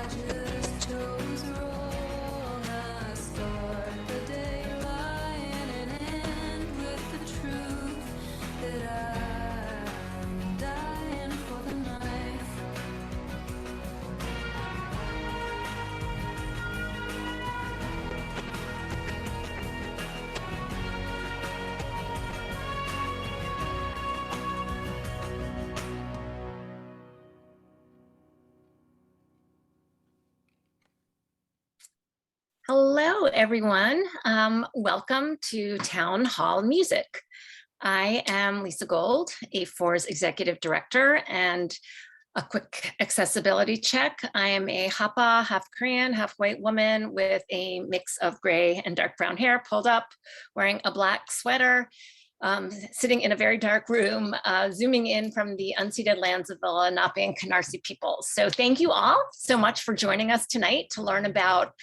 just chose wrong. I start the day lying and end with the truth that I'm dying for the knife. Hello, everyone. Welcome to Town Hall Music. I am Lisa Gold, A4's Executive Director, and a quick accessibility check. I am a Hapa, half Korean, half white woman with a mix of gray and dark brown hair pulled up, wearing a black sweater, sitting in a very dark room, zooming in from the unceded lands of the Lenape and Canarsie peoples. So thank you all so much for joining us tonight to learn about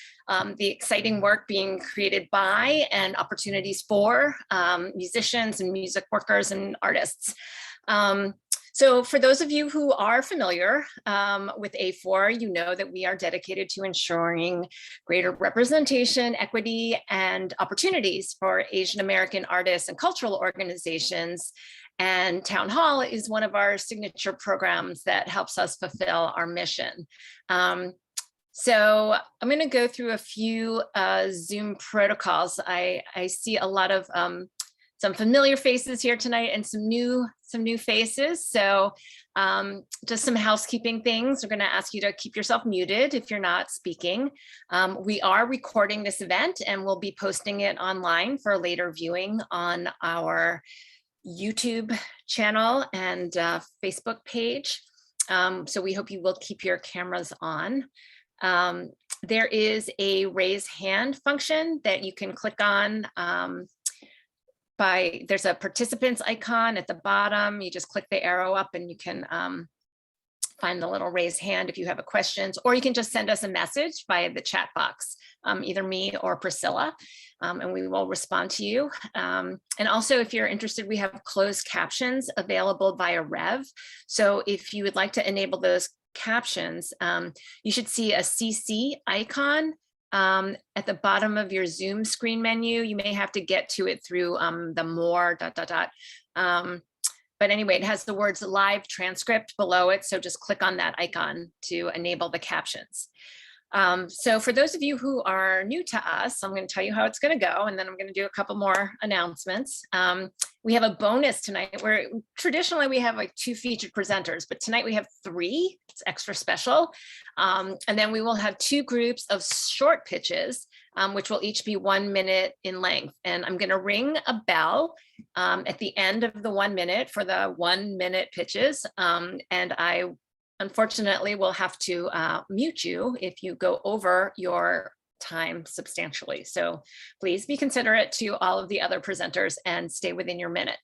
the exciting work being created by and opportunities for musicians and music workers and artists. So for those of you who are familiar with A4, you know that we are dedicated to ensuring greater representation, equity, and opportunities for Asian American artists and cultural organizations. And Town Hall is one of our signature programs that helps us fulfill our mission. So I'm going to go through a few Zoom protocols. I see a lot of some familiar faces here tonight and some new faces. So just some housekeeping things. We're going to ask you to keep yourself muted if you're not speaking. We are recording this event and we'll be posting it online for later viewing on our YouTube channel and Facebook page. So we hope you will keep your cameras on. There is a raise hand function that you can click on. There's a participants icon at the bottom. You just click the arrow up and you can find the little raised hand if you have a questions, or you can just send us a message via the chat box, either me or Priscilla, and we will respond to you. And also, if you're interested, we have closed captions available via Rev. So if you would like to enable those captions, you should see a CC icon at the bottom of your Zoom screen menu. You may have to get to it through the more ... But anyway, it has the words live transcript below it. So just click on that icon to enable the captions. So for those of you who are new to us, I'm going to tell you how it's going to go, and then I'm going to do a couple more announcements. We have a bonus tonight where traditionally we have like 2 featured presenters, but tonight we have 3. It's extra special. And then we will have 2 groups of short pitches, which will each be 1 minute in length. And I'm going to ring a bell at the end of the 1 minute for the 1 minute pitches. And I unfortunately will have to mute you if you go over your time substantially. So please be considerate to all of the other presenters and stay within your minute.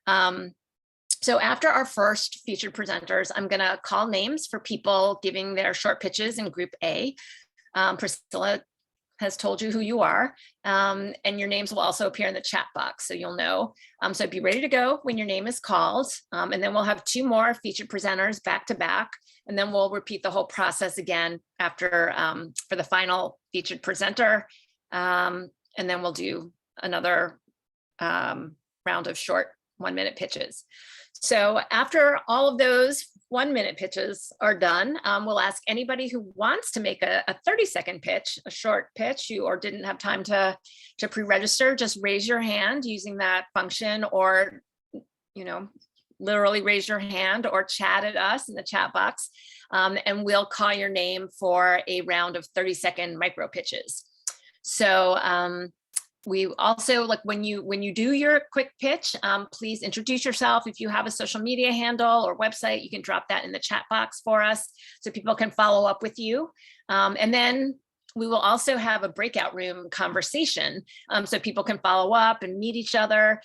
So after our first featured presenters, I'm going to call names for people giving their short pitches in group A. Priscilla has told you who you are, and your names will also appear in the chat box, so you'll know. So be ready to go when your name is called, and then we'll have 2 more featured presenters back to back, and then we'll repeat the whole process again after for the final featured presenter, and then we'll do another round of short 1 minute pitches. So after all of those 1 minute pitches are done, we'll ask anybody who wants to make a 30-second pitch, a short pitch, or didn't have time to pre-register, just raise your hand using that function, or, literally raise your hand or chat at us in the chat box, and we'll call your name for a round of 30-second micro pitches. So we also, like, when you do your quick pitch, please introduce yourself. If you have a social media handle or website, you can drop that in the chat box for us so people can follow up with you. And then we will also have a breakout room conversation so people can follow up and meet each other,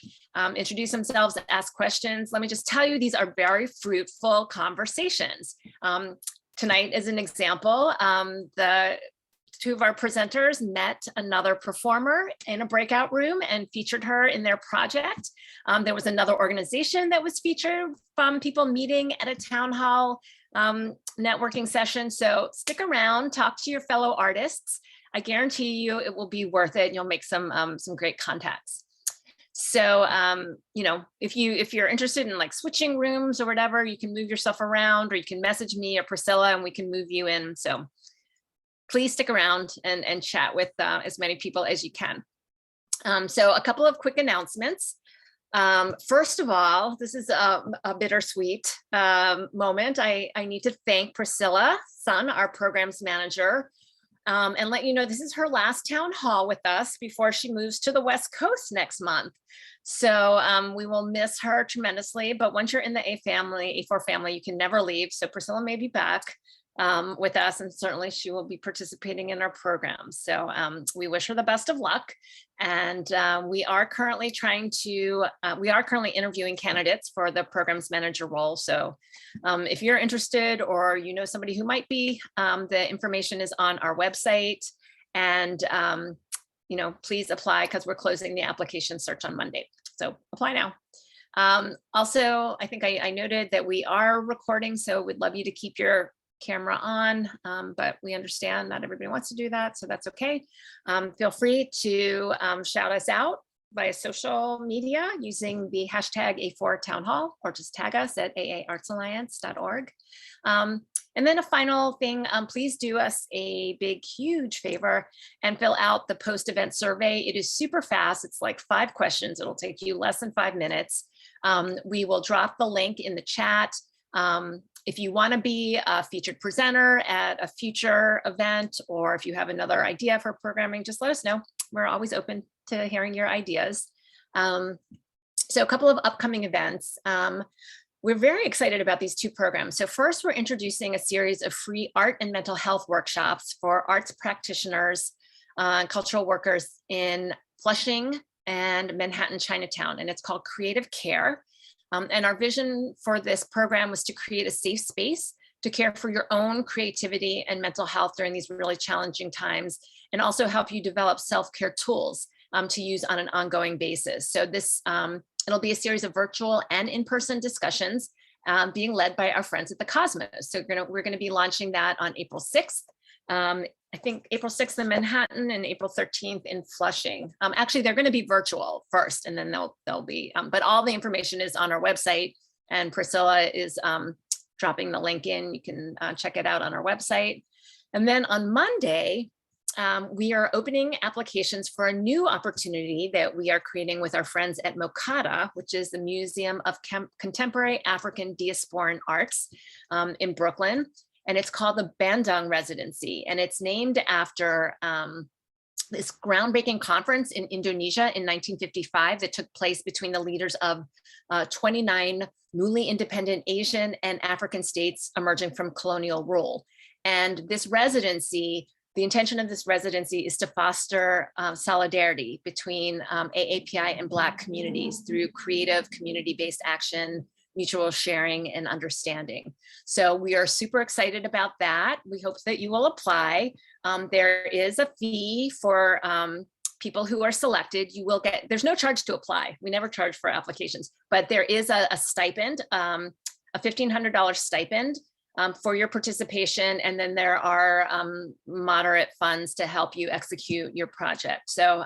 introduce themselves, ask questions. Let me just tell you, these are very fruitful conversations. Tonight, as an example, the 2 of our presenters met another performer in a breakout room and featured her in their project. There was another organization that was featured from people meeting at a town hall networking session. So stick around, talk to your fellow artists. I guarantee you it will be worth it. You'll make some great contacts. So, you know, if you're interested in like switching rooms or whatever, you can move yourself around, or you can message me or Priscilla and we can move you in. So please stick around and chat with as many people as you can. So a couple of quick announcements. First of all, this is a bittersweet moment. I need to thank Priscilla Sun, our programs manager, and let you know this is her last town hall with us before she moves to the West Coast next month. So we will miss her tremendously, but once you're in the A4 family, you can never leave. So Priscilla may be back with us, and certainly she will be participating in our program. So we wish her the best of luck. And we are currently interviewing candidates for the programs manager role. So if you're interested, or you know somebody who might be, the information is on our website. And you know, please apply, because we're closing the application search on Monday. So apply now. Also, I think I noted that we are recording, so we'd love you to keep your camera on, but we understand not everybody wants to do that, so that's okay. Feel free to shout us out via social media using the hashtag A4 Town Hall, or just tag us at aaartsalliance.org. And then a final thing, please do us a big, huge favor and fill out the post-event survey. It is super fast. It's like 5 questions. It'll take you less than 5 minutes. We will drop the link in the chat. If you want to be a featured presenter at a future event, or if you have another idea for programming, just let us know. We're always open to hearing your ideas. So a couple of upcoming events. We're very excited about these 2 programs. So first, we're introducing a series of free art and mental health workshops for arts practitioners and cultural workers in Flushing and Manhattan, Chinatown, and it's called Creative Care. And our vision for this program was to create a safe space to care for your own creativity and mental health during these really challenging times, and also help you develop self-care tools to use on an ongoing basis. So this, it'll be a series of virtual and in-person discussions being led by our friends at the Cosmos. So we're gonna be launching that on April 6th. I think April 6th in Manhattan and April 13th in Flushing. Actually, they're going to be virtual first, and then they'll be, but all the information is on our website, and Priscilla is dropping the link in. You can check it out on our website. And then on Monday, we are opening applications for a new opportunity that we are creating with our friends at MoCADA, which is the Museum of Contemporary African Diasporan Arts in Brooklyn. And it's called the Bandung Residency, and it's named after this groundbreaking conference in Indonesia in 1955 that took place between the leaders of 29 newly independent Asian and African states emerging from colonial rule. And this residency, the intention of this residency is to foster solidarity between AAPI and Black communities through creative community-based action, mutual sharing, and understanding. So we are super excited about that. We hope that you will apply. There is a fee for people who are selected. You will get, there's no charge to apply. We never charge for applications, but there is a stipend, a $1,500 stipend for your participation. And then there are moderate funds to help you execute your project. So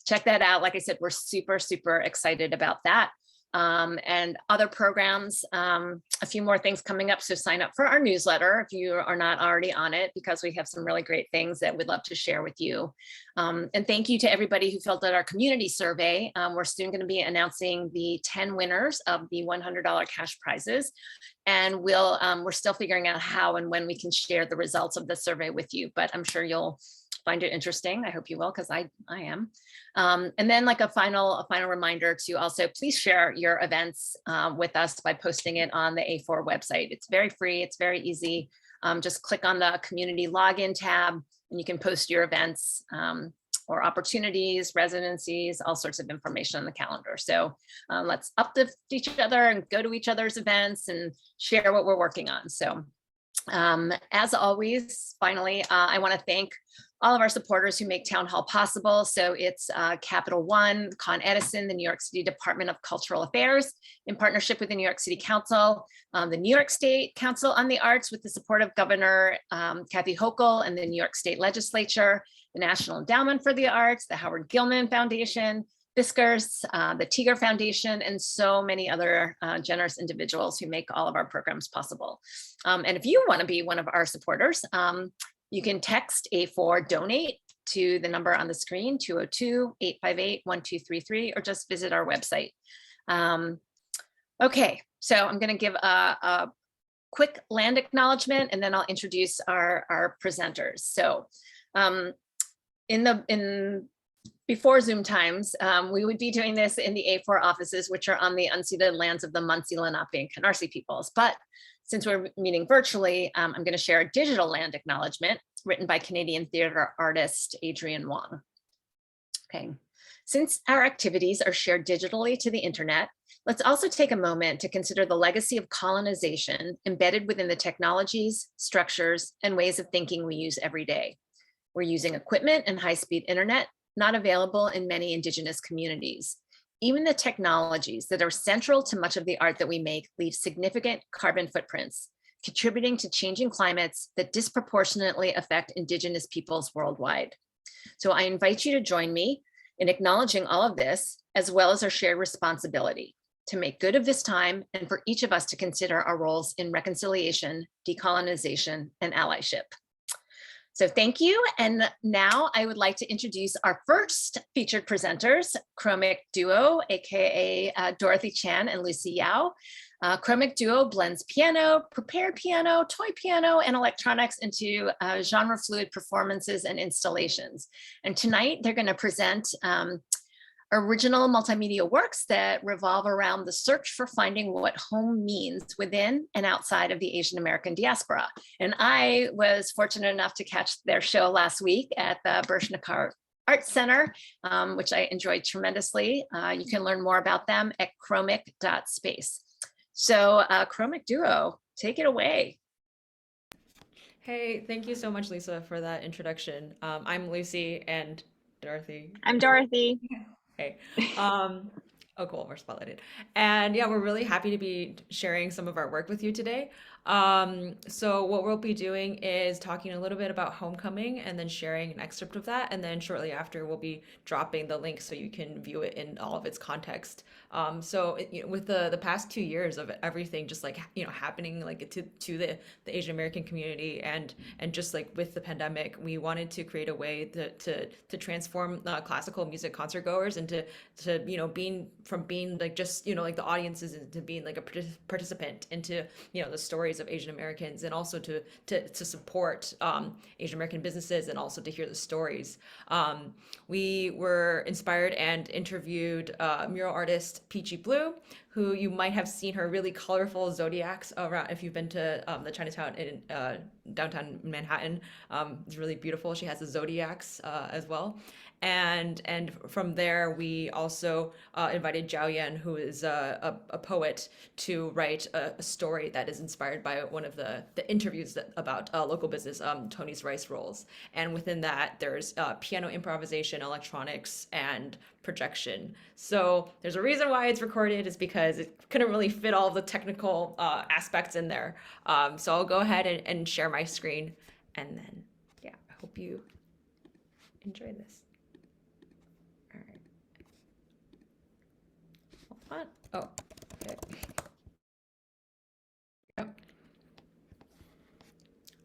check that out. Like I said, we're super, super excited about that. And other programs, a few more things coming up. So sign up for our newsletter if you are not already on it, because we have some really great things that we'd love to share with you. And thank you to everybody who filled out our community survey. We're soon going to be announcing the 10 winners of the $100 cash prizes. And we're still figuring out how and when we can share the results of the survey with you, but I'm sure you'll find it interesting. I hope you will, because I am. And then like a final reminder to also please share your events with us by posting it on the A4 website. It's very free, it's very easy. Just click on the community login tab and you can post your events or opportunities, residencies, all sorts of information on the calendar. So let's uplift each other and go to each other's events and share what we're working on. So as always, finally, I want to thank all of our supporters who make Town Hall possible. So it's Capital One, Con Edison, the New York City Department of Cultural Affairs, in partnership with the New York City Council, the New York State Council on the Arts with the support of Governor Kathy Hochul and the New York State Legislature, the National Endowment for the Arts, the Howard Gilman Foundation, Fiskars, the Tiger Foundation, and so many other generous individuals who make all of our programs possible. And if you want to be one of our supporters, you can text A4 donate to the number on the screen, 202-858-1233, or just visit our website. Okay, so I'm going to give a quick land acknowledgement, and then I'll introduce our presenters. So before Zoom times, we would be doing this in the A4 offices, which are on the unceded lands of the Munsee, Lenape, and Canarsie peoples. But since we're meeting virtually, I'm going to share a digital land acknowledgement written by Canadian theater artist Adrienne Wong. Okay, since our activities are shared digitally to the internet, let's also take a moment to consider the legacy of colonization embedded within the technologies, structures, and ways of thinking we use every day. We're using equipment and high-speed internet not available in many Indigenous communities. Even the technologies that are central to much of the art that we make leave significant carbon footprints, contributing to changing climates that disproportionately affect Indigenous peoples worldwide. So I invite you to join me in acknowledging all of this, as well as our shared responsibility to make good of this time and for each of us to consider our roles in reconciliation, decolonization, and allyship. So thank you. And now I would like to introduce our first featured presenters, Chromic Duo, AKA Dorothy Chan and Lucy Yao. Chromic Duo blends piano, prepared piano, toy piano, and electronics into genre fluid performances and installations. And tonight they're going to present original multimedia works that revolve around the search for finding what home means within and outside of the Asian American diaspora. And I was fortunate enough to catch their show last week at the Bershnikar Art Center, which I enjoyed tremendously. You can learn more about them at chromic.space. So Chromic Duo, take it away. Hey, thank you so much, Lisa, for that introduction. I'm Lucy and Dorothy. I'm Dorothy. Hey. Oh, cool. We're spotlighted. And yeah, we're really happy to be sharing some of our work with you today. So what we'll be doing is talking a little bit about Homecoming and then sharing an excerpt of that. And then shortly after, we'll be dropping the link so you can view it in all of its context. With the past 2 years of everything just like, happening like to the Asian American community and just like with the pandemic, we wanted to create a way to transform classical music concert goers into being like just like the audiences into being like a participant into the stories of Asian Americans, and also to support Asian American businesses and also to hear the stories. We were inspired and interviewed mural artist Peachy Blue, who you might have seen her really colorful zodiacs around if you've been to the Chinatown in downtown Manhattan. It's really beautiful. She has the zodiacs as well. And from there, we also invited Zhao Yan, who is a poet, to write a story that is inspired by one of the interviews about local business, Tony's Rice Rolls. And within that, there's piano improvisation, electronics, and projection. So there's a reason why it's recorded, is because it couldn't really fit all the technical aspects in there. So I'll go ahead and share my screen, and then, yeah, I hope you enjoy this. Oh, okay. Yep.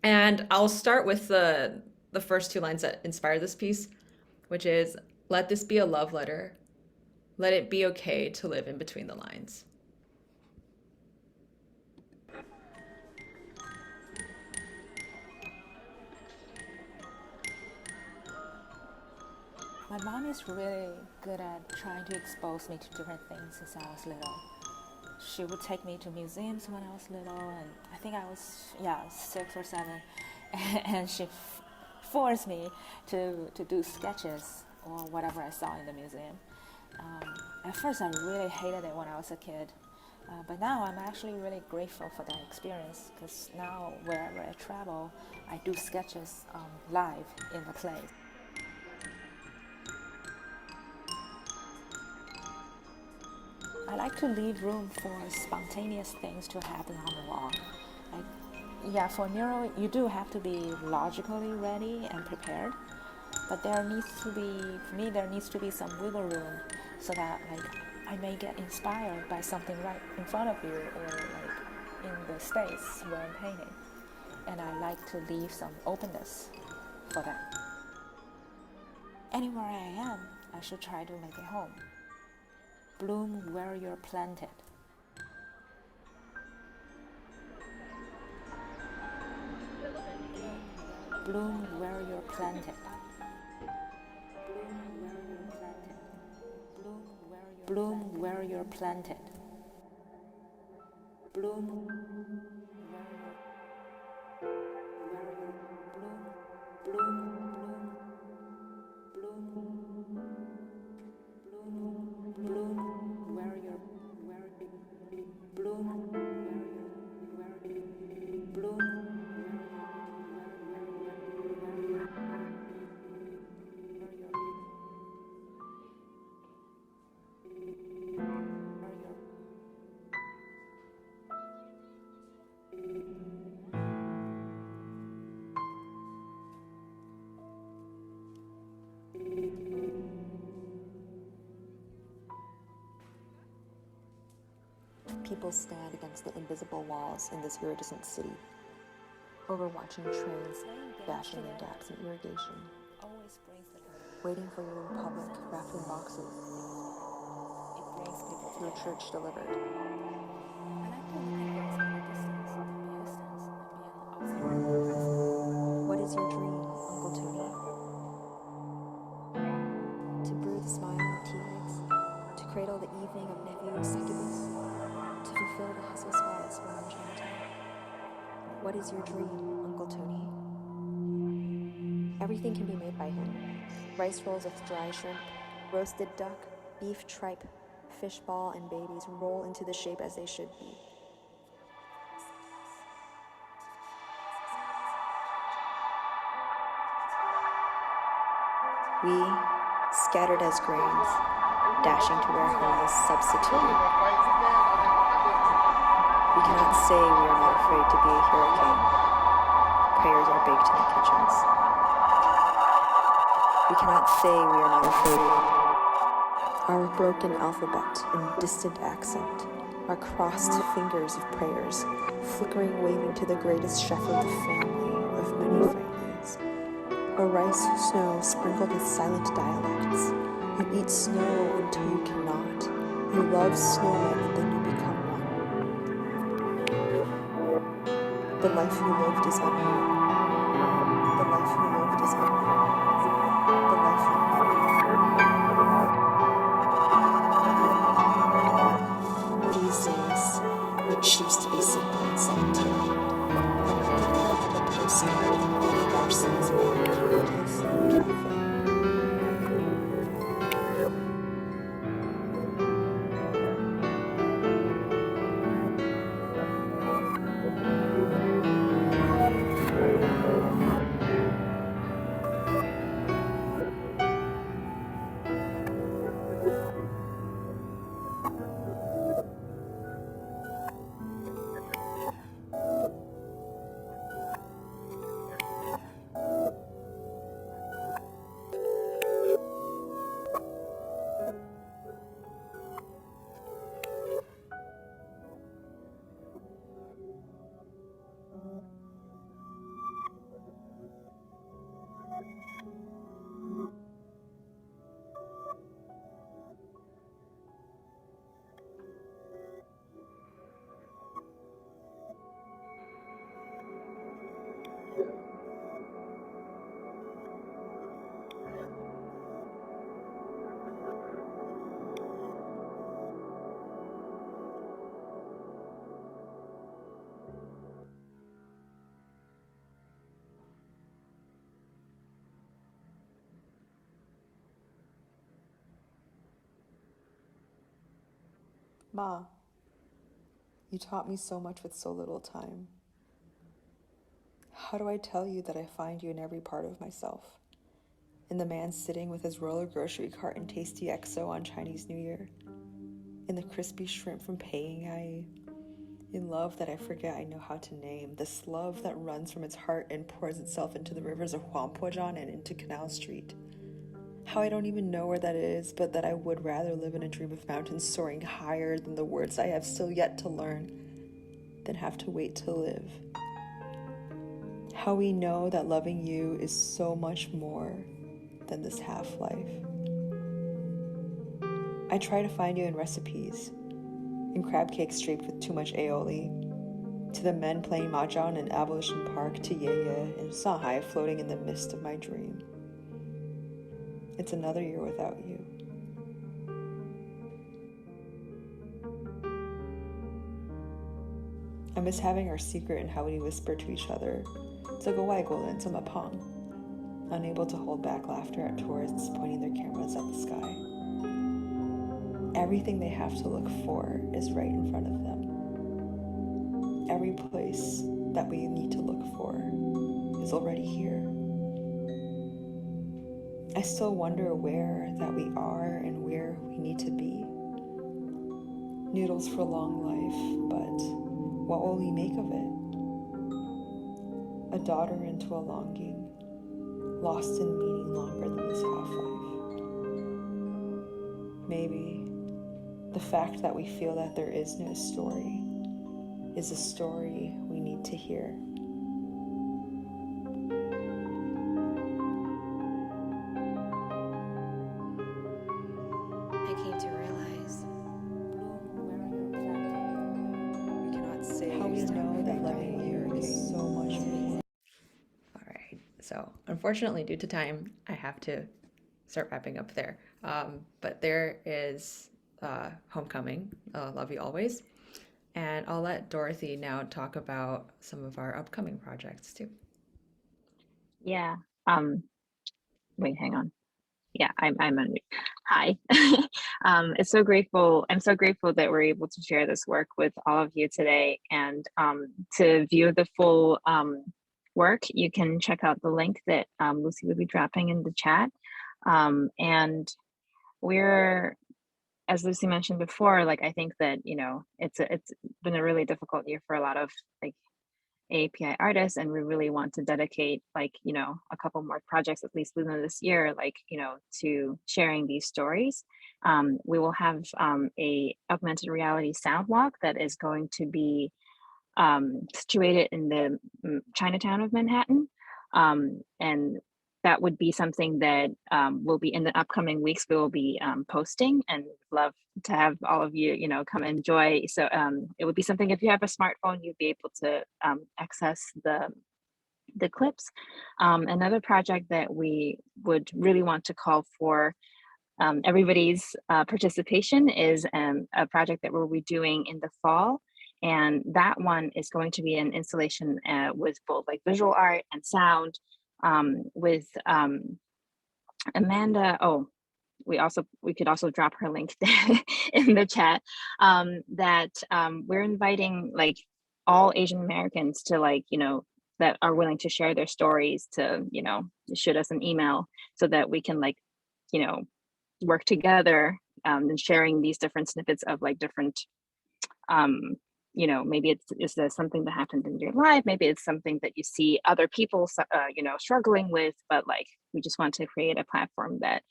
And I'll start with the first two lines that inspired this piece, which is, "Let this be a love letter. Let it be okay to live in between the lines." My mom is really good at trying to expose me to different things since I was little. She would take me to museums when I was little, and I think I was 6 or 7, and she forced me to do sketches or whatever I saw in the museum. At first I really hated it when I was a kid, But now I'm actually really grateful for that experience because now wherever I travel, I do sketches live in the play. I like to leave room for spontaneous things to happen on the wall. Like, yeah, for a mural, you do have to be logically ready and prepared, but there needs to be, for me, there needs to be some wiggle room so that like I may get inspired by something right in front of you or like in the space where I'm painting. And I like to leave some openness for that. Anywhere I am, I should try to make it home. Bloom where you're planted. Bloom where you're planted. Bloom where you're planted. Bloom where you're bloom People stand against the invisible walls in this iridescent city, overwatching trains dashing in gaps in irrigation, always brings the joy. waiting for your republic wrapped in boxes, It brings people your together. church delivered. I like to look at things from a distance and be a distance and be an observer. What is your dream, Uncle Tony? To brew the smile of tea eggs, to cradle the evening of nephew succubus, to fulfill the hustle spies around Chinatown. What is your dream, Uncle Tony? Everything can be made by him. Rice rolls of dry shrimp, roasted duck, beef tripe, fish ball, and babies roll into the shape as they should be. We, scattered as grains, dashing to where home is substituted. We cannot say we are not afraid to be a hurricane. Prayers are baked in the kitchens. We cannot say we are not afraid. Our broken alphabet in distant accent, our crossed fingers of prayers, flickering waving to the greatest chef of the family of many families. A rice snow sprinkled with silent dialects. You eat snow until you cannot. You love snowmen and then you become one. The life you lived is unreal. The life you lived is unreal. The life you These days, we choose to be simple and solitary. The postcard of Larson's Cafe. Ma, You taught me so much with so little time. How do I tell you that I find you in every part of myself? In the man sitting with his roller grocery cart and tasty XO on Chinese New Year. In the crispy shrimp from Pei. In love that I forget I know how to name. This love that runs from its heart and pours itself into the rivers of Huangpuozhan and into Canal Street. How I don't even know where that is, but that I would rather live in a dream of mountains soaring higher than the words I have still yet to learn, than have to wait to live. How we know that loving you is so much more than this half-life. I try to find you in recipes, in crab cakes draped with too much aioli, to the men playing mahjong in Abolition Park, to Ye in Shanghai floating in the mist of my dream. It's another year without you. I miss having our secret and how we whisper to each other, 这个外国人这么胖, unable to hold back laughter at tourists pointing their cameras at the sky. Everything they have to look for is right in front of them. Every place that we need to look for is already here. I still wonder where that we are and where we need to be. Noodles for long life, but what will we make of it? A daughter into a longing, lost in meaning longer than this half-life. Maybe the fact that we feel that there is no story is a story we need to hear. I came to realize we cannot say How we know that loving you is so much more. All right. So unfortunately, due to time, I have to start wrapping up there. But there is Homecoming, Love You Always. And I'll let Dorothy now talk about some of our upcoming projects too. Yeah. Wait, hang on. Yeah, I'm on mute. Hi. It's so grateful. I'm so grateful that we're able to share this work with all of you today. And to view the full work, you can check out the link that Lucy will be dropping in the chat. And we're, as Lucy mentioned before, like I think that, you know, it's been a really difficult year for a lot of like API artists, and we really want to dedicate like, you know, a couple more projects at least within this year, like, you know, to sharing these stories. We will have a augmented reality sound walk that is going to be situated in the Chinatown of Manhattan. And that would be something that will be in the upcoming weeks. We will be posting, and love to have all of you, you know, come enjoy. So it would be something, if you have a smartphone, you'd be able to access the clips. Another project that we would really want to call for everybody's participation is a project that we'll be doing in the fall. And that one is going to be an installation with both like visual art and sound, with Amanda. Oh, we could also drop her link in the chat. That we're inviting like all Asian Americans to, like, you know, that are willing to share their stories to, you know, shoot us an email so that we can, like, you know, work together and sharing these different snippets of like different you know, maybe it's something that happened in your life, maybe it's something that you see other people you know, struggling with, but like we just want to create a platform that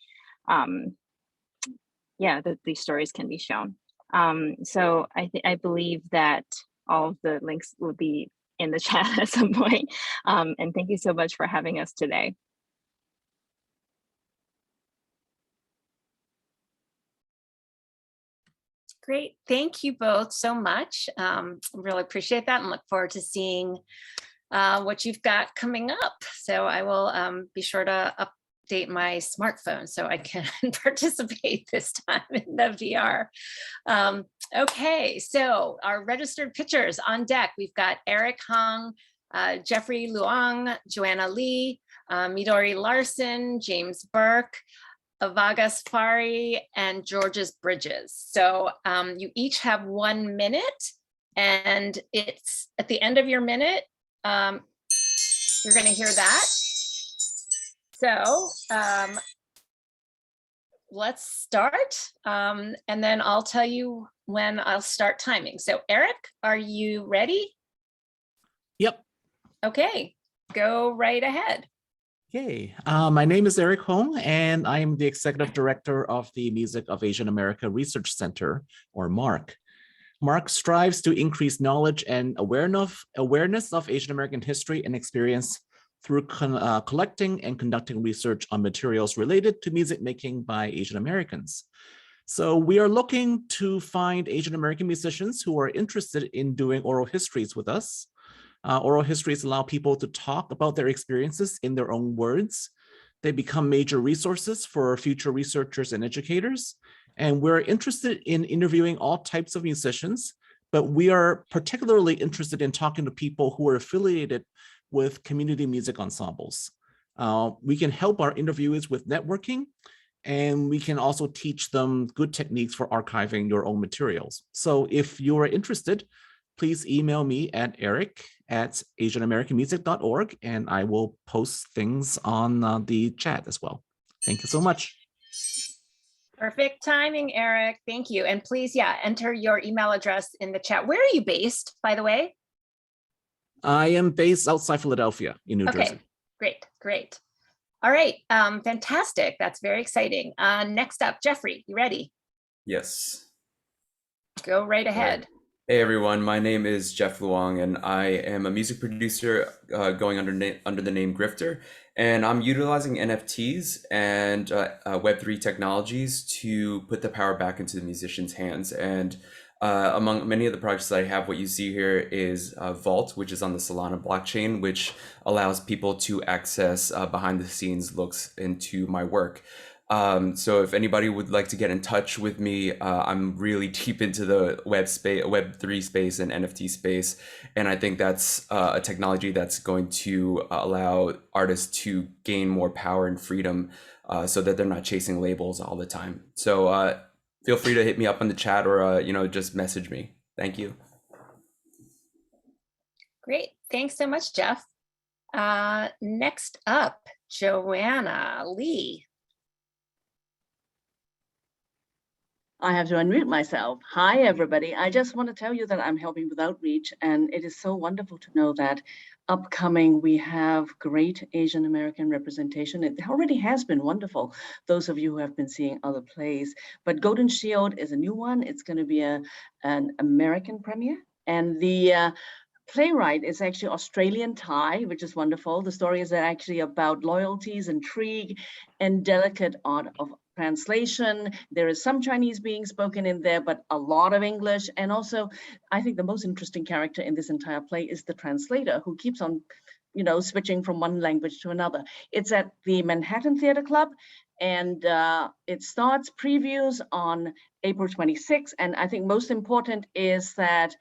yeah, that these stories can be shown. So I believe that all of the links will be in the chat at some point. And thank you so much for having us today. Great. Thank you both so much. Really appreciate that and look forward to seeing what you've got coming up. So I will be sure to update my smartphone so I can participate this time in the VR. Okay, so our registered pitchers on deck. We've got Eric Hong, Jeffrey Luong, Joanna Lee, Midori Larson, James Burke, Avaga Safari, and Georges Bridges. So you each have 1 minute, And it's at the end of your minute, you're going to hear that. So let's start. And then I'll tell you when I'll start timing. So Eric, are you ready? Yep. Okay, go right ahead. Okay. My name is Eric Hong, and I am the Executive Director of the Music of Asian America Research Center, or MARC. MARC strives to increase knowledge and awareness of Asian American history and experience through collecting and conducting research on materials related to music making by Asian Americans. So we are looking to find Asian American musicians who are interested in doing oral histories with us. Oral histories allow people to talk about their experiences in their own words. They become major resources for future researchers and educators. And we're interested in interviewing all types of musicians, but we are particularly interested in talking to people who are affiliated with community music ensembles. We can help our interviewees with networking, and we can also teach them good techniques for archiving your own materials. So if you are interested, please email me at eric@asianamericanmusic.org, and I will post things on the chat as well. Thank you so much. Perfect timing, Eric. Thank you. And please, enter your email address in the chat. Where are you based, by the way? I am based outside Philadelphia in New Jersey. Great. All right, fantastic. That's very exciting. Next up, Jeffrey, you ready? Yes. Go right ahead. Hey everyone, my name is Jeff Luong, and I am a music producer going under the name Grifter, and I'm utilizing NFTs and Web3 technologies to put the power back into the musicians' hands. And among many of the projects that I have, what you see here is Vault, which is on the Solana blockchain, which allows people to access behind the scenes looks into my work. So if anybody would like to get in touch with me, I'm really deep into the Web3 space and NFT space. And I think that's a technology that's going to allow artists to gain more power and freedom so that they're not chasing labels all the time. So feel free to hit me up on the chat or, just message me. Thank you. Great. Thanks so much, Jeff. Next up, Joanna Lee. I have to unmute myself. Hi, everybody. I just want to tell you that I'm helping with outreach, and it is so wonderful to know that upcoming we have great Asian American representation. It already has been wonderful, those of you who have been seeing other plays, but Golden Shield is a new one. It's going to be an American premiere, and the playwright is actually Australian Thai, which is wonderful. The story is actually about loyalties, intrigue, and delicate art of translation. There is some Chinese being spoken in there, but a lot of English. And also, I think the most interesting character in this entire play is the translator, who keeps on, switching from one language to another. It's at the Manhattan Theater Club, and it starts previews on April 26th. And I think most important is that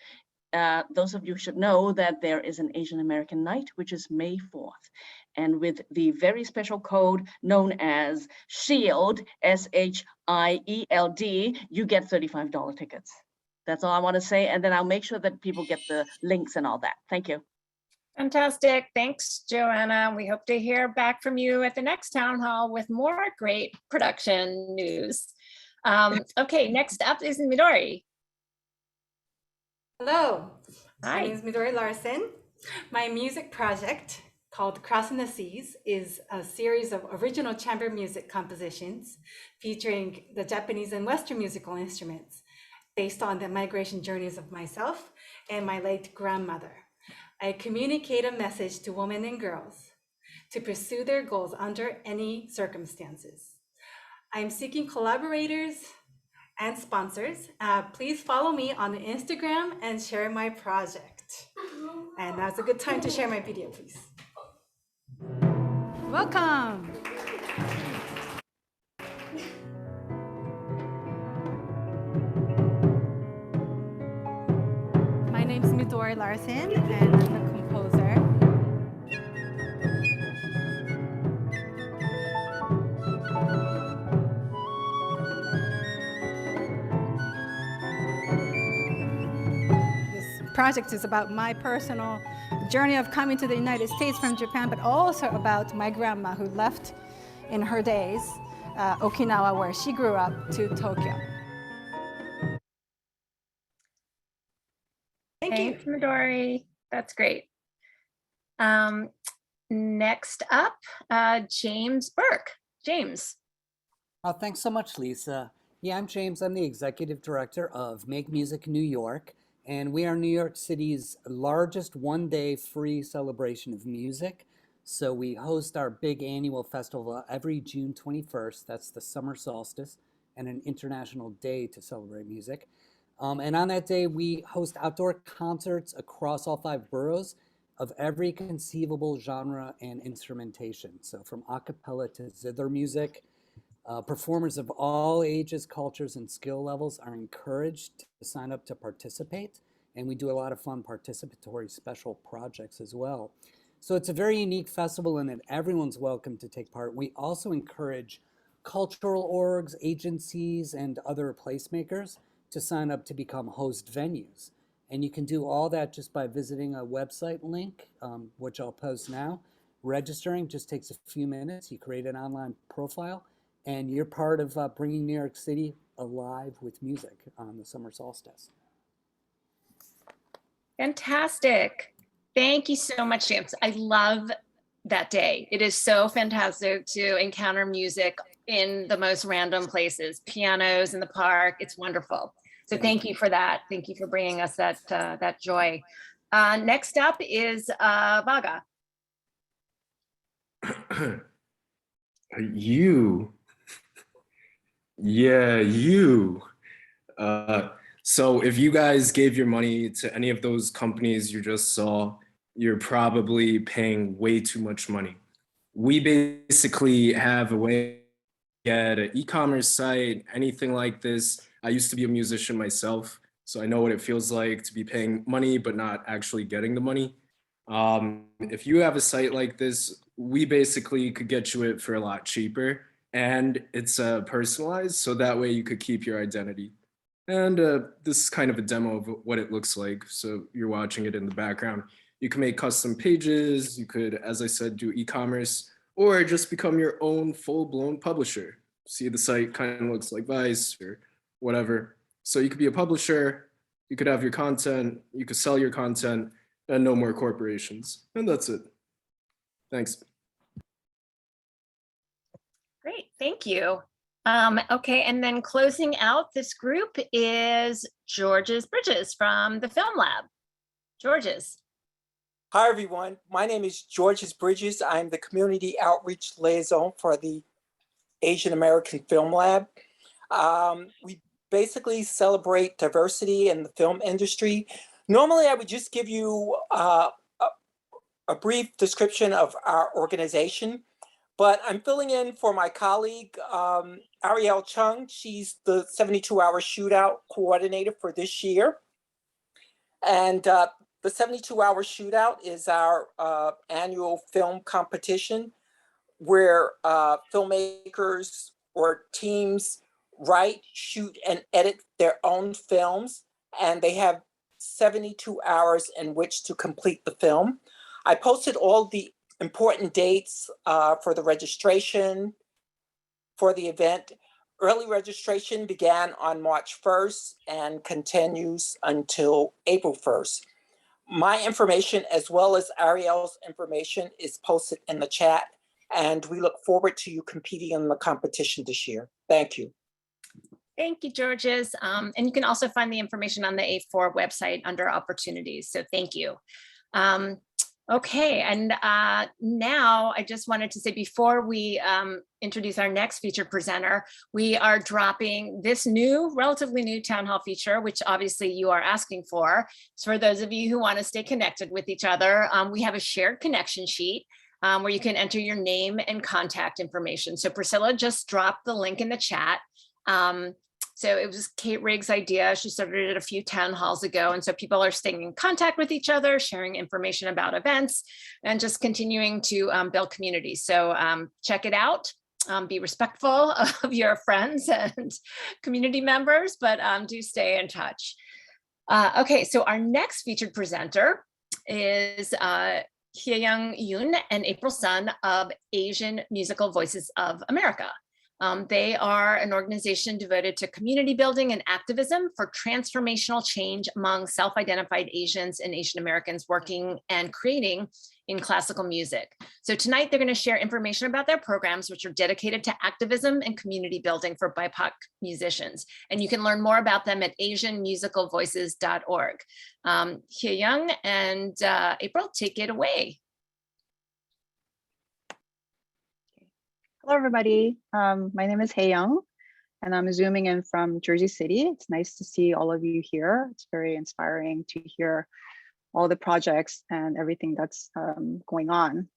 those of you should know that there is an Asian American night, which is May 4th. And with the very special code known as SHIELD, SHIELD, you get $35 tickets. That's all I want to say. And then I'll make sure that people get the links and all that. Thank you. Fantastic. Thanks, Joanna. We hope to hear back from you at the next town hall with more great production news. Okay, next up is Midori. Hello, Hi. my name is Midori Larson. My music project called Crossing the Seas is a series of original chamber music compositions featuring the Japanese and Western musical instruments based on the migration journeys of myself and my late grandmother. I communicate a message to women and girls to pursue their goals under any circumstances. I'm seeking collaborators and sponsors. Please follow me on Instagram and share my project. And now's a good time to share my video, please. Welcome. My name is Midori Larson, and I'm the composer. This project is about my personal journey of coming to the United States from Japan, but also about my grandma who left in her days Okinawa, where she grew up, to Tokyo. Thanks, Midori. That's great. Next up, James Burke. James. Thanks so much, Lisa. Yeah, I'm James. I'm the executive director of Make Music New York, and we are New York City's largest one-day free celebration of music. So we host our big annual festival every June 21st. That's the summer solstice, and an international day to celebrate music. And on that day, we host outdoor concerts across all 5 boroughs of every conceivable genre and instrumentation. So from a cappella to zither music, performers of all ages, cultures, and skill levels are encouraged to sign up to participate. And we do a lot of fun participatory special projects as well. So it's a very unique festival in that everyone's welcome to take part. We also encourage cultural orgs, agencies, and other placemakers to sign up to become host venues. And you can do all that just by visiting a website link, which I'll post now. Registering just takes a few minutes. You create an online profile, and you're part of bringing New York City alive with music on the summer solstice. Fantastic. Thank you so much, James. I love that day. It is so fantastic to encounter music in the most random places, pianos in the park. It's wonderful. So thank you for that. Thank you for bringing us that joy. Next up is Vaga. You. Yeah, you. So if you guys gave your money to any of those companies you just saw, you're probably paying way too much money. We basically have a way to get an e-commerce site, anything like this. I used to be a musician myself, so I know what it feels like to be paying money but not actually getting the money. If you have a site like this, we basically could get you it for a lot cheaper, and it's personalized, so that way you could keep your identity. And this is kind of a demo of what it looks like. So you're watching it in the background. You can make custom pages. You could, as I said, do e-commerce, or just become your own full-blown publisher. See, the site kind of looks like Vice or whatever. So you could be a publisher, you could have your content, you could sell your content, and no more corporations. And that's it. Thanks. Great, thank you. Okay, and then closing out this group is Georges Bridges from the Film Lab. Georges. Hi, everyone. My name is Georges Bridges. I'm the Community Outreach Liaison for the Asian American Film Lab. We basically celebrate diversity in the film industry. Normally, I would just give you a brief description of our organization, but I'm filling in for my colleague, Ariel Chung. She's the 72-hour shootout coordinator for this year. And the 72-hour shootout is our annual film competition where filmmakers or teams write, shoot, and edit their own films, and they have 72 hours in which to complete the film. I posted all the important dates for the registration for the event. Early registration began on March 1st and continues until April 1st. My information, as well as Ariel's information, is posted in the chat, and we look forward to you competing in the competition this year. Thank you. Thank you, Georges. And you can also find the information on the A4 website under opportunities. So thank you. Okay, and now I just wanted to say before we introduce our next featured presenter, we are dropping this new, relatively new town hall feature, which obviously you are asking for. So for those of you who want to stay connected with each other, we have a shared connection sheet where you can enter your name and contact information. So Priscilla just dropped the link in the chat. So it was Kate Riggs' idea. She started it a few town halls ago. And so people are staying in contact with each other, sharing information about events, and just continuing to build community. So check it out. Be respectful of your friends and community members, but do stay in touch. Okay, so our next featured presenter is Hye-young Yoon and April Sun of Asian Musical Voices of America. They are an organization devoted to community building and activism for transformational change among self-identified Asians and Asian Americans working and creating in classical music. So tonight they're going to share information about their programs, which are dedicated to activism and community building for BIPOC musicians. And you can learn more about them at asianmusicalvoices.org. Hye-young and April, take it away. Hello, everybody. My name is Hye-young, and I'm zooming in from Jersey City. It's nice to see all of you here. It's very inspiring to hear all the projects and everything that's going on.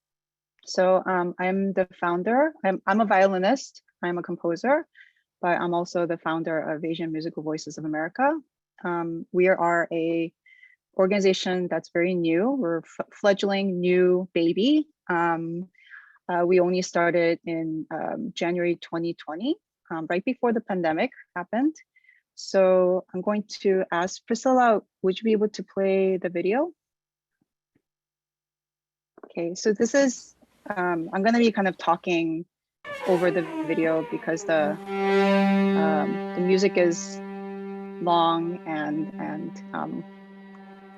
So I'm the founder. I'm a violinist. I'm a composer, but I'm also the founder of Asian Musical Voices of America. We are a organization that's very new. We're fledgling new baby. We only started in January 2020, right before the pandemic happened. So I'm going to ask Priscilla, would you be able to play the video? Okay, so this is, I'm going to be kind of talking over the video because the music is long and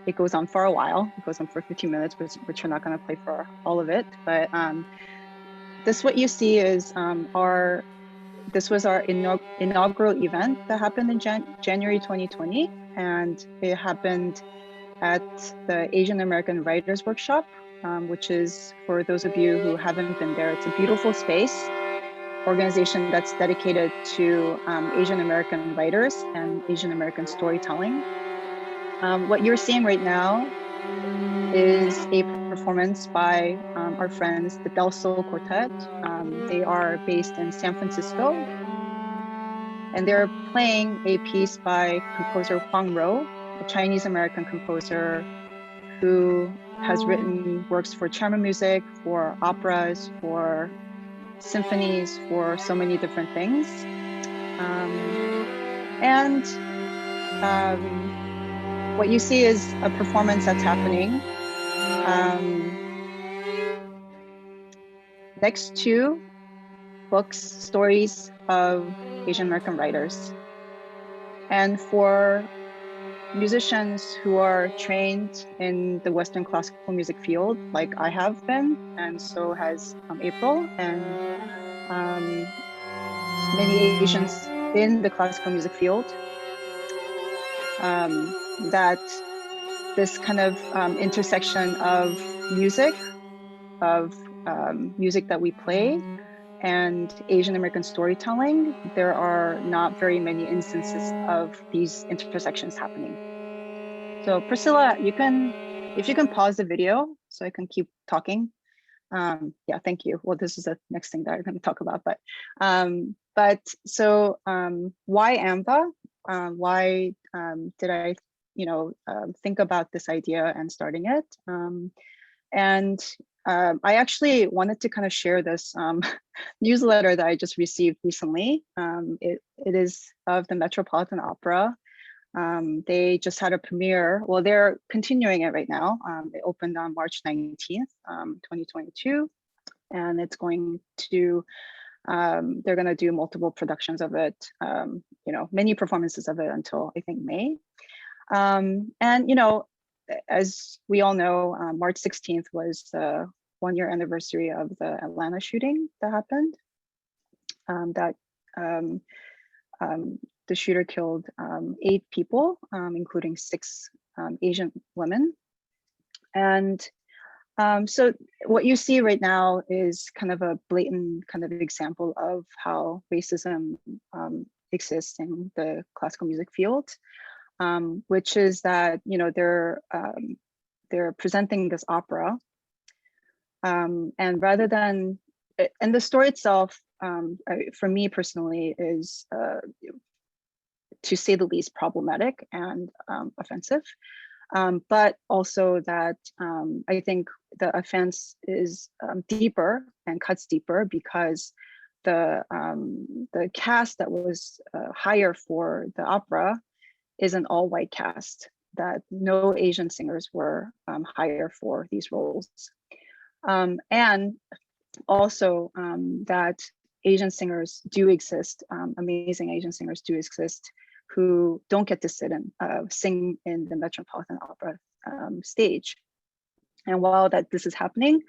it goes on for a while. It goes on for 15 minutes, which we're not going to play for all of it. But this, what you see is this was our inaugural event that happened in January 2020, and it happened at the Asian American Writers Workshop, which is, for those of you who haven't been there, it's a beautiful space, organization that's dedicated to Asian American writers and Asian American storytelling. What you're seeing right now is a performance by our friends, the Del Sol Quartet. They are based in San Francisco, and they're playing a piece by composer Huang Ro, a Chinese-American composer who has written works for chamber music, for operas, for symphonies, for so many different things. What you see is a performance that's happening next to books, stories of Asian American writers. And for musicians who are trained in the Western classical music field, like I have been, and so has April, and many Asians in the classical music field, that this kind of intersection of music, music that we play, and Asian American storytelling, there are not very many instances of these intersections happening. So Priscilla, if you can pause the video so I can keep talking. Yeah, thank you. Well, this is the next thing that I'm going to talk about, but why AMVA? Why did I, think about this idea and starting it? I actually wanted to kind of share this newsletter that I just received recently. It is of the Metropolitan Opera. They just had a premiere. Well, they're continuing it right now. It opened on March 19th, 2022, and it's going to, they're going to do multiple productions of it, many performances of it until I think May. As we all know, March 16th was the 1-year anniversary of the Atlanta shooting that happened. The shooter killed 8 people, including 6 Asian women. And so what you see right now is kind of a blatant kind of example of how racism exists in the classical music field. Which is that they're presenting this opera, and rather than, and the story itself, for me personally, is to say the least problematic and offensive, but also that I think the offense is deeper and cuts deeper because the cast that was hired for the opera is an all-white cast. no Asian singers were hired for these roles. And also that Asian singers do exist, amazing Asian singers do exist, who don't get to sit and sing in the Metropolitan Opera stage. And while this is happening,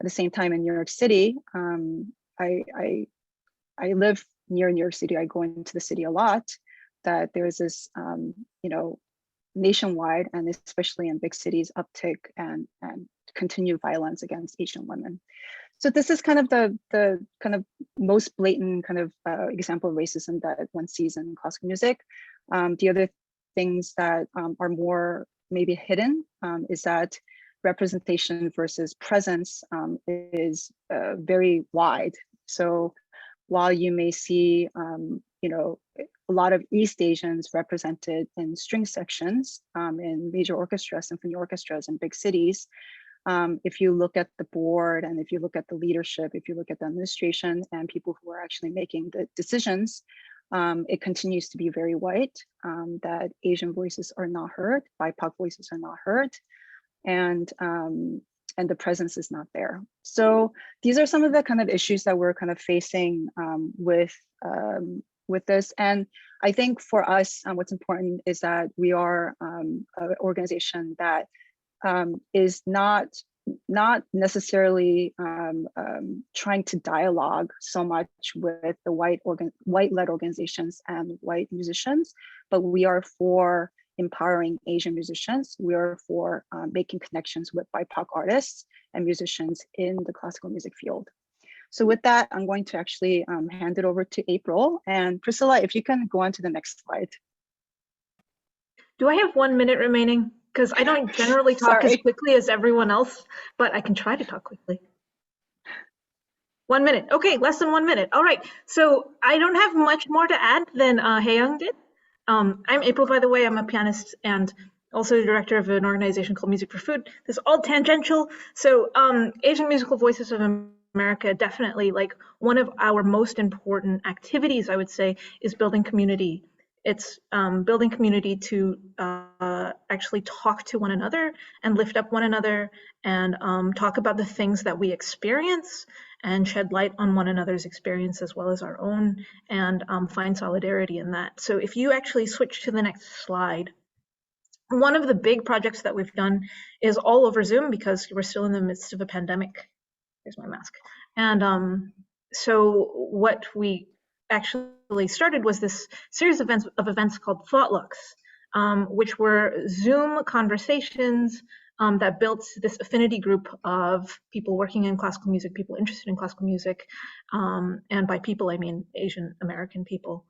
at the same time in New York City, I live near New York City. I go into the city a lot. That there's this, nationwide and especially in big cities, uptick and continued violence against Asian women. So this is kind of the kind of most blatant kind of example of racism that one sees in classical music. The other things that are more maybe hidden is that representation versus presence is very wide. So while you may see, a lot of East Asians represented in string sections in major orchestras, symphony orchestras in big cities, if you look at the board and if you look at the leadership, if you look at the administration and people who are actually making the decisions, it continues to be very white, that Asian voices are not heard, BIPOC voices are not heard, and the presence is not there. So these are some of the kind of issues that we're kind of facing with this. And I think for us, what's important is that we are an organization that is not necessarily trying to dialogue so much with the white-led organizations and white musicians, but we are for empowering Asian musicians. We are for making connections with BIPOC artists and musicians in the classical music field. So with that, I'm going to actually hand it over to April. And Priscilla, if you can go on to the next slide. Do I have 1 minute remaining? Because I don't generally talk as quickly as everyone else, but I can try to talk quickly. 1 minute. Okay, less than 1 minute. All right. So I don't have much more to add than Hae-young did. I'm April, by the way. I'm a pianist and also the director of an organization called Music for Food. This is all tangential. So Asian Musical Voices of America, definitely, like, one of our most important activities, I would say, is building community. It's building community to actually talk to one another and lift up one another and talk about the things that we experience and shed light on one another's experience as well as our own, and find solidarity in that. So if you actually switch to the next slide, one of the big projects that we've done is all over Zoom because we're still in the midst of a pandemic. Here's my mask. And so what we actually started was this series of events called Thoughtlux, which were Zoom conversations that built this affinity group of people working in classical music, people interested in classical music, and by people I mean Asian American people,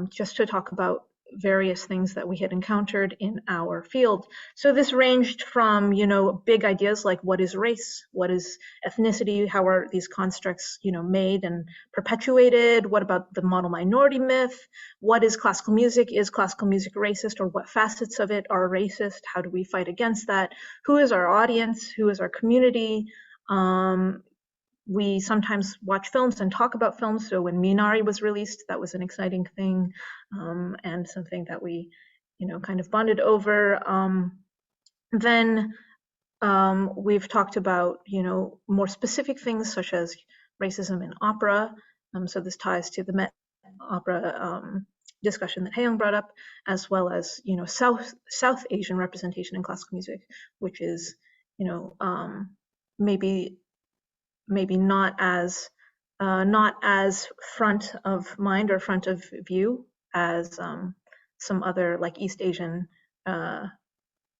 just to talk about various things that we had encountered in our field. So this ranged from, big ideas like what is race, what is ethnicity, how are these constructs, made and perpetuated, what about the model minority myth, what is classical music racist, or what facets of it are racist, how do we fight against that, who is our audience, who is our community. We sometimes watch films and talk about films. So when Minari was released, that was an exciting thing, and something that we, kind of bonded over. Then we've talked about, more specific things such as racism in opera. So this ties to the Met Opera discussion that Hae-young brought up, as well as, South Asian representation in classical music, which is, maybe not as front of mind or front of view as some other like East Asian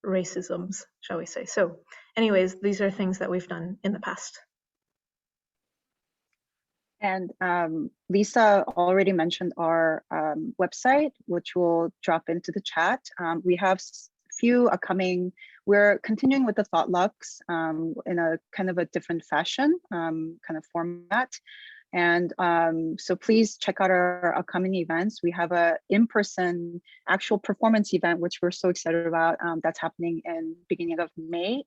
racisms, shall we say. So anyways, these are things that we've done in the past. And Lisa already mentioned our website, which we'll drop into the chat. We have few upcoming. We're continuing with the Thoughtlux in a kind of a different fashion, kind of format. And so please check out our upcoming events. We have a in-person actual performance event, which we're so excited about. That's happening in beginning of May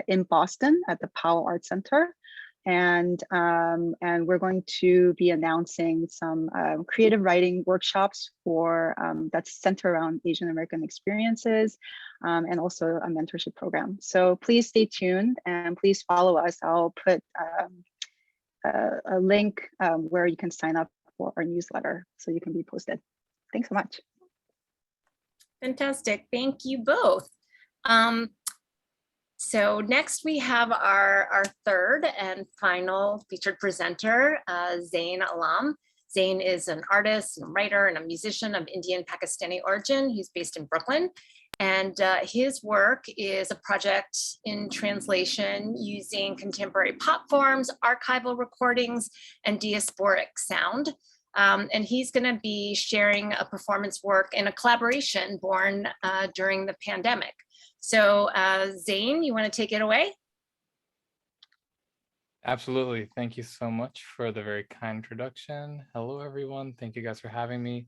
in Boston at the Powell Art Center. and we're going to be announcing some creative writing workshops for that's centered around Asian American experiences, and also a mentorship program. So please stay tuned and please follow us. I'll put a link where you can sign up for our newsletter so you can be posted. Thanks so much. Fantastic. Thank you both. So next we have our third and final featured presenter, Zain Alam. Zain is an artist and writer and a musician of Indian Pakistani origin. He's based in Brooklyn. And his work is a project in translation using contemporary pop forms, archival recordings, and diasporic sound. And he's going to be sharing a performance work in a collaboration born during the pandemic. So Zain, you want to take it away? Absolutely. Thank you so much for the very kind introduction. Hello, everyone. Thank you guys for having me.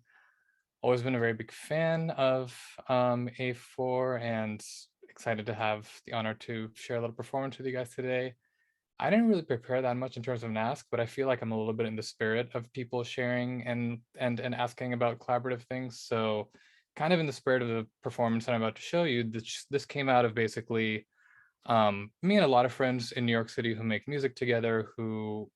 Always been a very big fan of A4 and excited to have the honor to share a little performance with you guys today. I didn't really prepare that much in terms of an ask, but I feel like I'm a little bit in the spirit of people sharing and asking about collaborative things. So kind of in the spirit of the performance that I'm about to show you, this came out of basically me and a lot of friends in New York City who make music together, who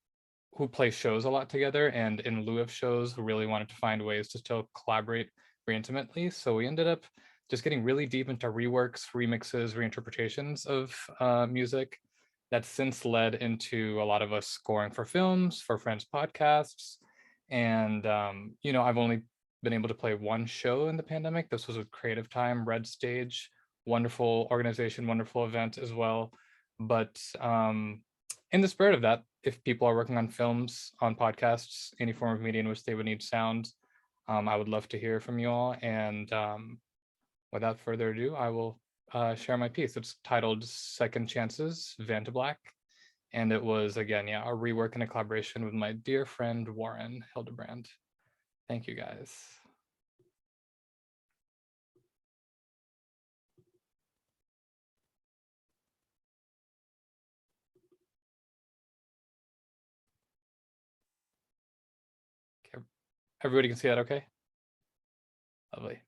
play shows a lot together, and in lieu of shows, who really wanted to find ways to still collaborate very intimately. So we ended up just getting really deep into reworks, remixes, reinterpretations of music. That's since led into a lot of us scoring for films, for friends' podcasts. And, you know, I've only been able to play one show in the pandemic. This was with Creative Time, Red Stage, wonderful organization, wonderful event as well. But in the spirit of that, if people are working on films, on podcasts, any form of media in which they would need sound, I would love to hear from you all. And without further ado, I will share my piece. It's titled Second Chances, Vantablack. And it was, again, yeah, a rework and a collaboration with my dear friend, Warren Hildebrand. Thank you, guys. Okay. Everybody can see that okay? Lovely.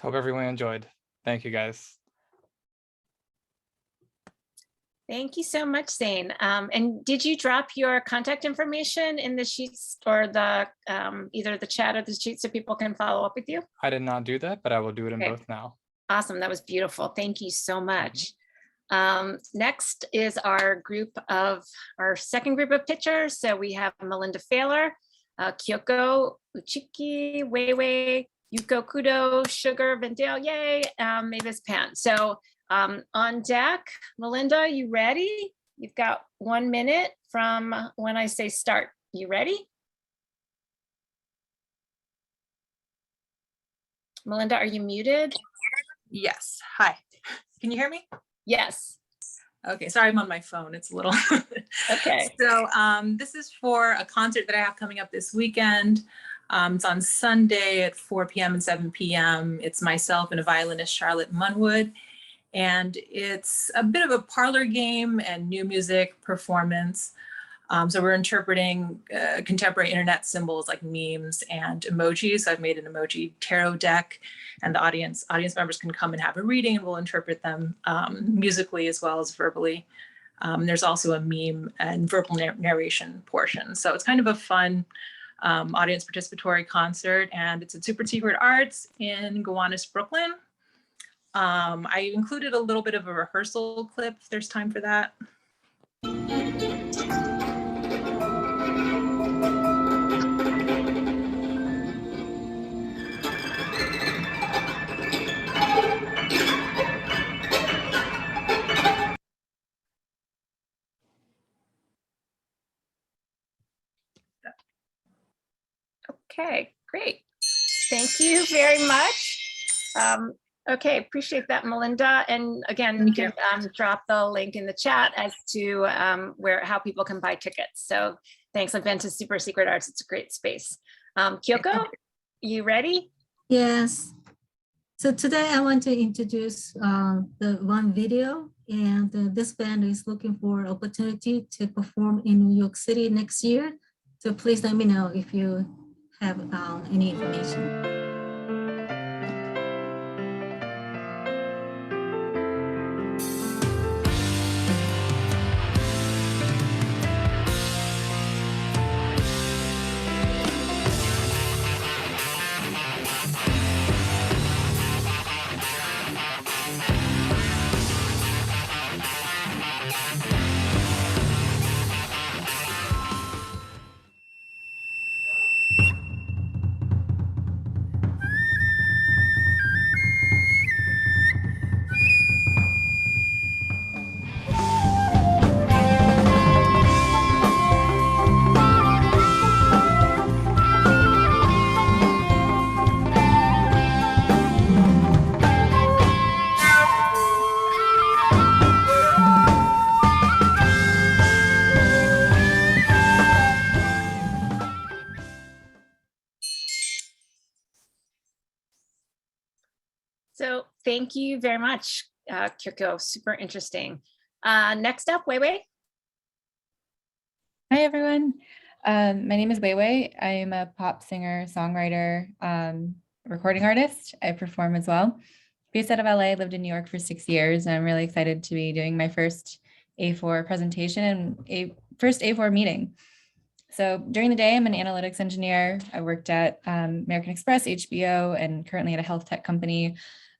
Hope everyone enjoyed. Thank you, guys. Thank you so much, Zane. And did you drop your contact information in the sheets or the either the chat or the sheet so people can follow up with you? I did not do that, but I will do it in Okay. both now. Awesome. That was beautiful. Thank you so much. Next is our second group of pitchers. So we have Melinda Failer, Kyoko Uchiki, Weiwei, Yuko Kudo, Sugar Vendale, yay, Mavis Pan. So on deck, Melinda, you ready? You've got 1 minute from when I say start. You ready? Melinda, are you muted? Yes. Hi. Can you hear me? Yes. Okay. Sorry, I'm on my phone. It's a little. Okay. So this is for a concert that I have coming up this weekend. It's on Sunday at 4 p.m. and 7 p.m. It's myself and a violinist, Charlotte Munwood. And it's a bit of a parlor game and new music performance. So we're interpreting contemporary internet symbols like memes and emojis. So I've made an emoji tarot deck, and the audience members can come and have a reading, and we'll interpret them musically as well as verbally. There's also a meme and verbal narration portion. So it's kind of a fun audience participatory concert, and it's at Super Secret Arts in Gowanus, Brooklyn. I included a little bit of a rehearsal clip if there's time for that. Okay, great. Thank you very much. Okay, appreciate that, Melinda. And again, you can drop the link in the chat as to how people can buy tickets. So thanks. I've been to Super Secret Arts. It's a great space. Kyoko, you ready? Yes. So today I want to introduce the one video, and this band is looking for opportunity to perform in New York City next year. So please let me know if you have any information. So thank you very much, Kyoko. Super interesting. Next up, Weiwei. Hi, everyone. My name is Weiwei. I am a pop singer, songwriter, recording artist. I perform as well. Based out of LA, lived in New York for 6 years. And I'm really excited to be doing my first A4 presentation and first A4 meeting. So during the day, I'm an analytics engineer. I worked at American Express, HBO, and currently at a health tech company.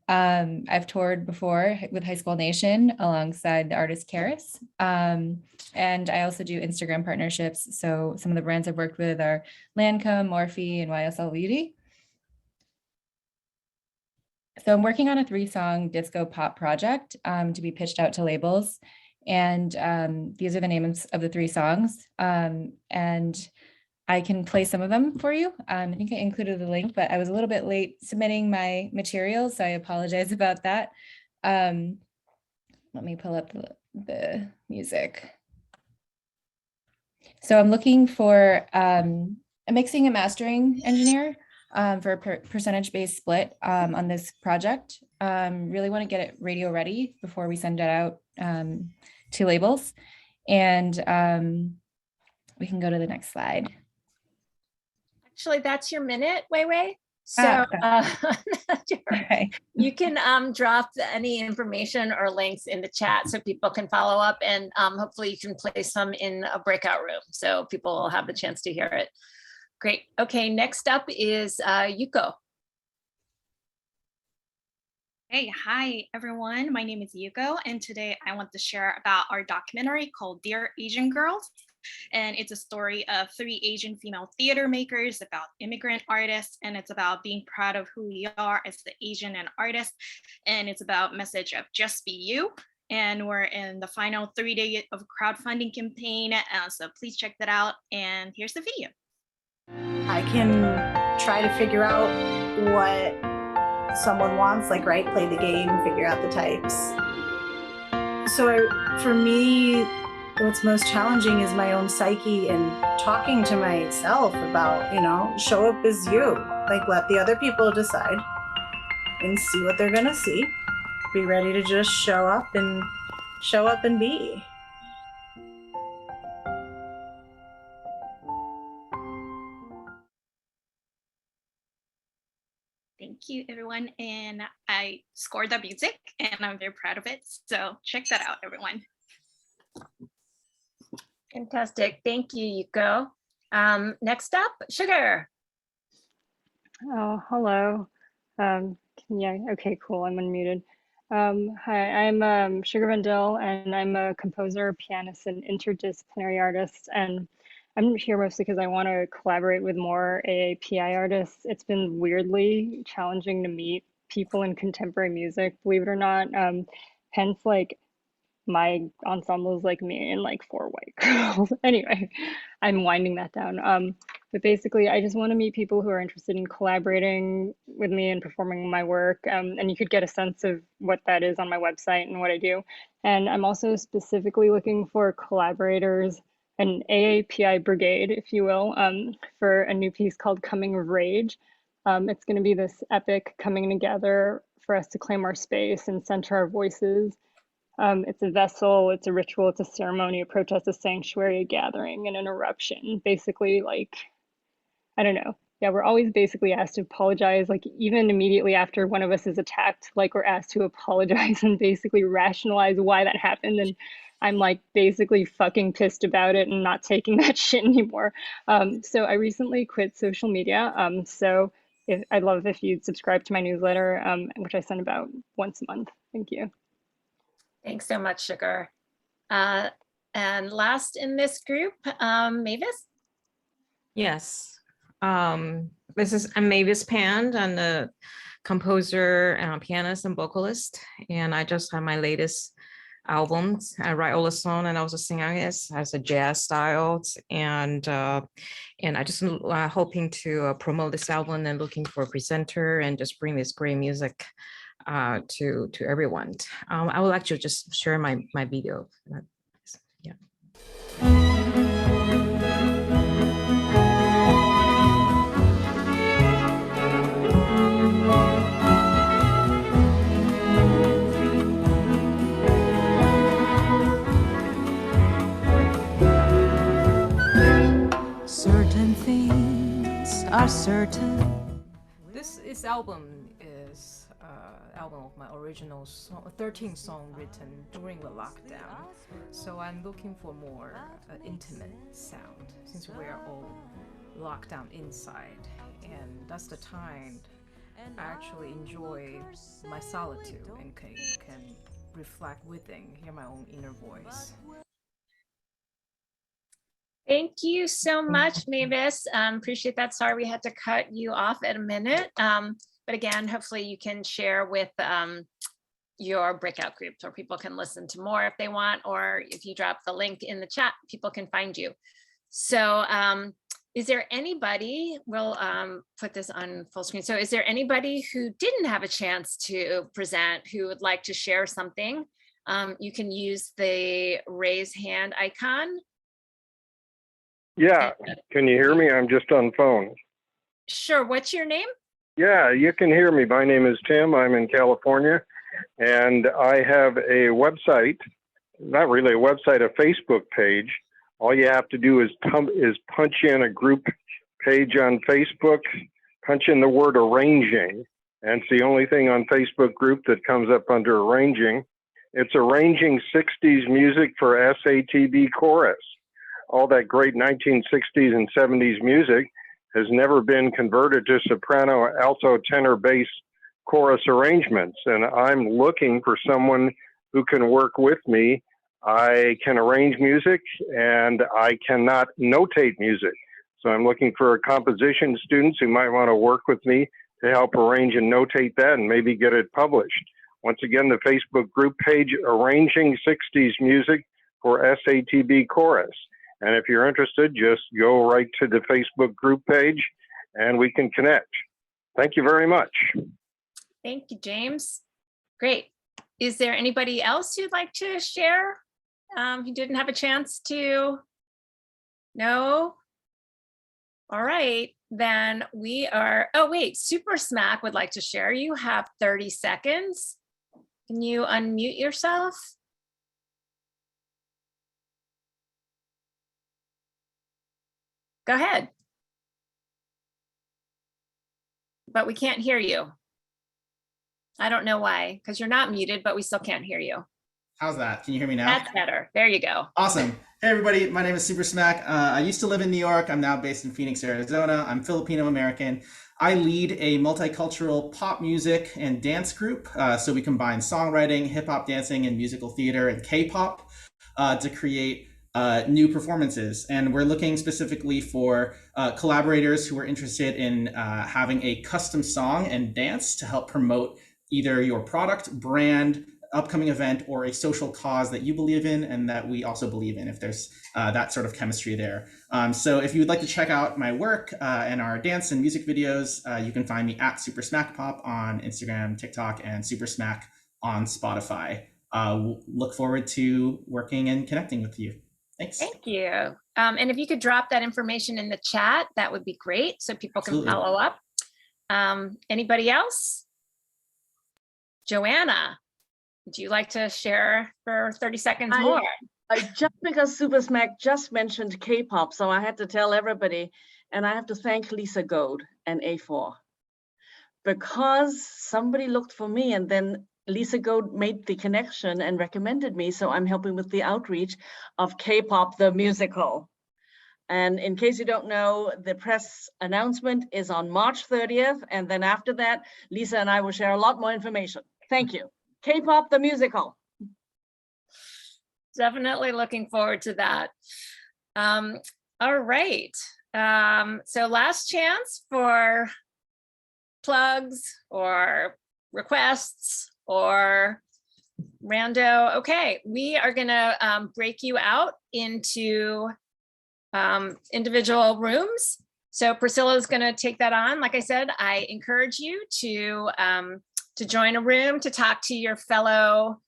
I've toured before with High School Nation alongside the artist Karis. And I also do Instagram partnerships. So some of the brands I've worked with are Lancome, Morphe, and YSL Beauty. So I'm working on a 3-song disco pop project to be pitched out to labels. And these are the names of the 3 songs. And I can play some of them for you. I think I included the link, but I was a little bit late submitting my materials, so I apologize about that. Let me pull up the music. So I'm looking for a mixing and mastering engineer for a percentage-based split on this project. Really want to get it radio ready before we send it out to labels. And we can go to the next slide. Actually, that's your minute, Weiwei. So Okay. you can drop any information or links in the chat so people can follow up, and hopefully you can place some in a breakout room so people will have the chance to hear it. Great. Okay, next up is Yuko. Hey, hi everyone. My name is Yuko, and today I want to share about our documentary called Dear Asian Girls. And it's a story of 3 Asian female theater makers about immigrant artists, and it's about being proud of who we are as the Asian and artists. And it's about message of just be you. And we're in the final 3-day of crowdfunding campaign, so please check that out. And here's the video. I can try to figure out what someone wants, like, right, play the game, figure out the types. So for me, what's most challenging is my own psyche and talking to myself about, show up as you. Like, let the other people decide and see what they're gonna see. Be ready to just show up and be. Thank you, everyone. And I scored the music, and I'm very proud of it. So check that out, everyone. Fantastic. Thank you, Yuko. Next up, Sugar. Oh, hello. Yeah, okay, cool. I'm unmuted. Hi, I'm Sugar Vendel, and I'm a composer, pianist, and interdisciplinary artist. And I'm here mostly because I want to collaborate with more AAPI artists. It's been weirdly challenging to meet people in contemporary music, believe it or not. Hence, like, my ensemble is like me and like 4 white girls. Anyway, I'm winding that down. But basically, I just want to meet people who are interested in collaborating with me and performing my work. And you could get a sense of what that is on my website and what I do. And I'm also specifically looking for collaborators, an AAPI brigade, if you will, for a new piece called Coming of Rage. It's going to be this epic coming together for us to claim our space and center our voices. It's a vessel, it's a ritual, it's a ceremony, a protest, a sanctuary, a gathering, and an eruption. Basically, like, I don't know. Yeah, we're always basically asked to apologize, like, even immediately after one of us is attacked, like, we're asked to apologize and basically rationalize why that happened. And I'm like basically fucking pissed about it and not taking that shit anymore. So I recently quit social media. So I'd love if you'd subscribe to my newsletter, which I send about once a month. Thank you. Thanks so much, Sugar. And last in this group, Mavis. Yes. I'm Mavis Pand. I'm the composer, pianist, and vocalist. And I just had my latest albums. I write all the song, and I also sing on it as a jazz style. And I just hoping to promote this album and looking for a presenter and just bring this great music to everyone. I will actually just share my video. Yeah. Certain things are certain. This album is album of my original song, 13 song written during the lockdown. So I'm looking for more intimate sound since we're all locked down inside, and that's the time I actually enjoy my solitude and can reflect within, hear my own inner voice. Thank you so much, Mavis. Appreciate that. Sorry we had to cut you off at a minute. But again, hopefully you can share with your breakout groups, or people can listen to more if they want, or if you drop the link in the chat, people can find you. So is there anybody, we'll put this on full screen. So is there anybody who didn't have a chance to present who would like to share something? You can use the raise hand icon. Yeah, can you hear me? I'm just on phone. Sure, what's your name? Yeah, you can hear me. My name is Tim. I'm in California, and I have a website, not really a website, a Facebook page. All you have to do is punch in a group page on Facebook, punch in the word arranging, and it's the only thing on Facebook group that comes up under arranging. It's arranging 60s music for SATB chorus. All that great 1960s and 70s music has never been converted to soprano, alto, tenor, bass chorus arrangements. And I'm looking for someone who can work with me. I can arrange music and I cannot notate music. So I'm looking for composition students who might want to work with me to help arrange and notate that and maybe get it published. Once again, the Facebook group page, Arranging 60s Music for SATB Chorus. And if you're interested, just go right to the Facebook group page and we can connect. Thank you very much. Thank you, James. Great. Is there anybody else who'd like to share who didn't have a chance to? No? All right, then we are, oh wait, Super Smack would like to share. You have 30 seconds. Can you unmute yourself? Go ahead. But we can't hear you. I don't know why, because you're not muted, but we still can't hear you. How's that? Can you hear me now? That's better. There you go. Awesome. Hey, everybody. My name is Super Smack. I used to live in New York. I'm now based in Phoenix, Arizona. I'm Filipino American. I lead a multicultural pop music and dance group. So we combine songwriting, hip hop dancing, and musical theater and K-pop to create new performances. And we're looking specifically for collaborators who are interested in having a custom song and dance to help promote either your product, brand, upcoming event, or a social cause that you believe in and that we also believe in, if there's that sort of chemistry there. So if you would like to check out my work and our dance and music videos, you can find me at Super Smack Pop on Instagram, TikTok, and Super Smack on Spotify. Look forward to working and connecting with you. Thanks. Thank you. And if you could drop that information in the chat, that would be great so people can Absolutely. follow up. Anybody else? Joanna, would you like to share for 30 seconds more? Just because Super Smack just mentioned K-pop, so I had to tell everybody, and I have to thank Lisa Gold and A4, because somebody looked for me and then Lisa Gold made the connection and recommended me, so I'm helping with the outreach of K-pop the musical. And in case you don't know, the press announcement is on March 30th, and then after that, Lisa and I will share a lot more information. Thank you. K-pop the musical. Definitely looking forward to that. All right. So last chance for plugs or requests or rando. Okay, we are gonna break you out into individual rooms. So Priscilla's gonna take that on. Like I said, I encourage you to join a room to talk to your fellow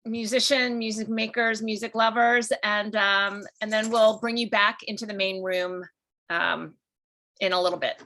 musician, music makers, music lovers, and then we'll bring you back into the main room in a little bit.